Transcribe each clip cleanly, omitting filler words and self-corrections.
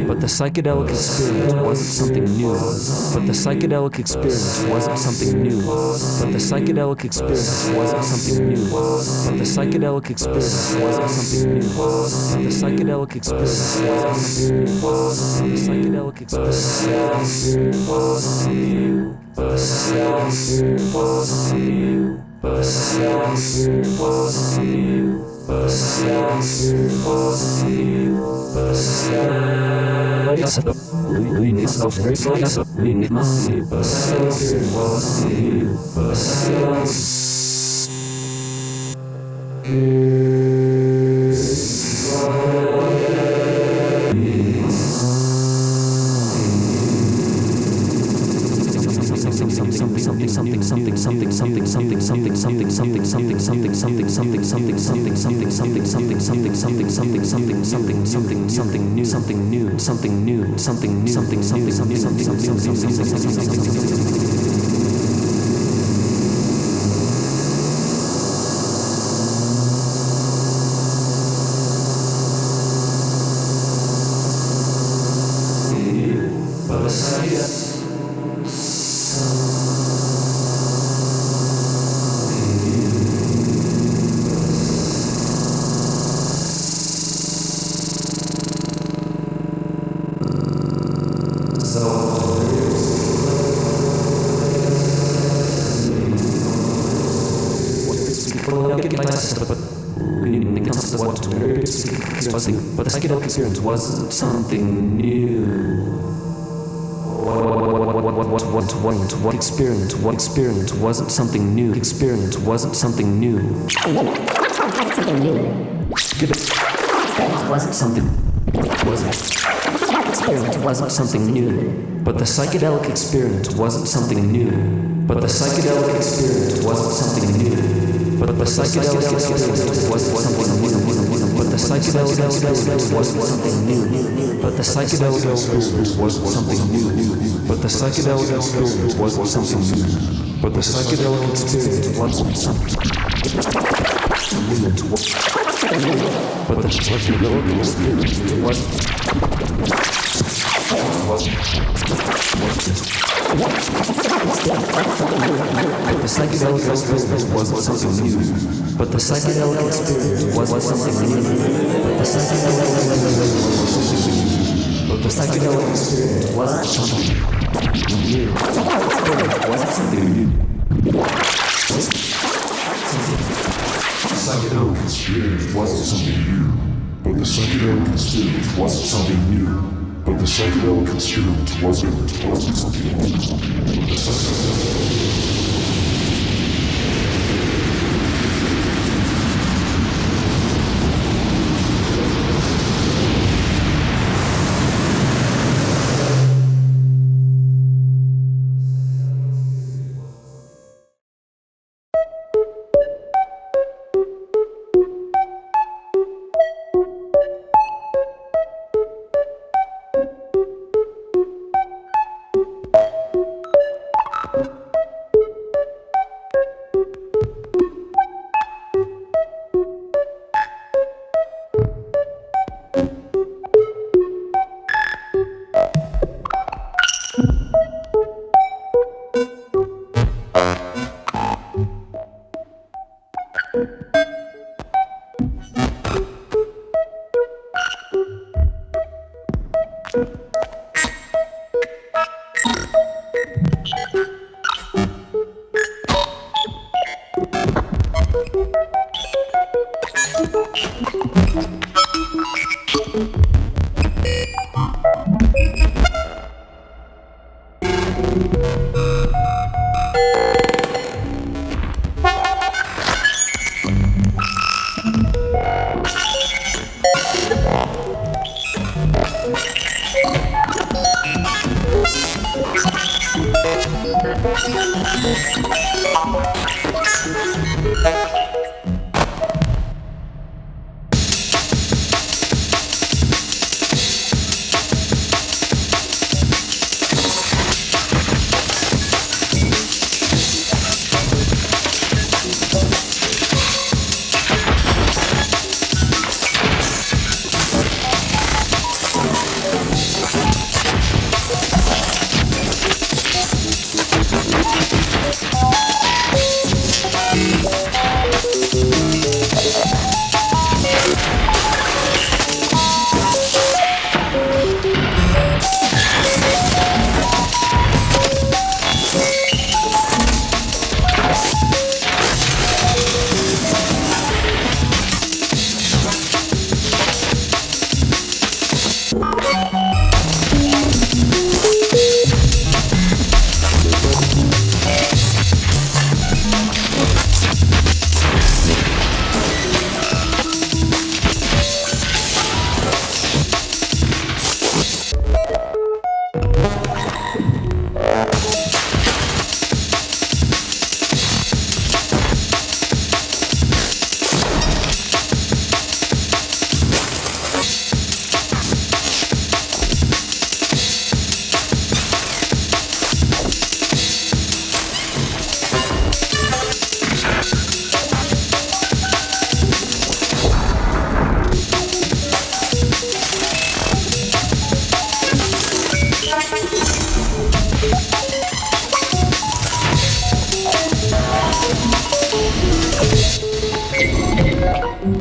But the psychedelic experience wasn't something new. But the psychedelic experience wasn't something new. But the psychedelic experience wasn't something new. But the psychedelic experience wasn't something new. But the psychedelic experience wasn't something new. But the psychedelic experience wasn't something new. But the psychedelic experience wasn't something new. But the psychedelic experience wasn't something new. But the psychedelic experience wasn't something new. But the psychedelic we need something nice, we need money, but something was you, but something. get license, but the psychedelic experience wasn't something new. What experience wasn't something new. Experience wasn't something new. Wasn't something. Experience wasn't something new. But the psychedelic experience wasn't something new. But the psychedelic experience wasn't something new. But the psychedelic experience wasn't something new. But the psychedelic experience wasn't something new. But the psychedelic experience wasn't something new. But the psychedelic experience wasn't something new. But the psychedelic experience wasn't something new. But the psychedelic experience wasn't. The psychedelic experience wasn't something new. But the psychedelic experience wasn't something new. But the psychedelic experience wasn't something new. But the psychedelic experience wasn't something new. Wasn't something new. The psychedelic experience wasn't something new. But the psychedelic experience wasn't something new. But the psychedelic experience wasn't something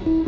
new.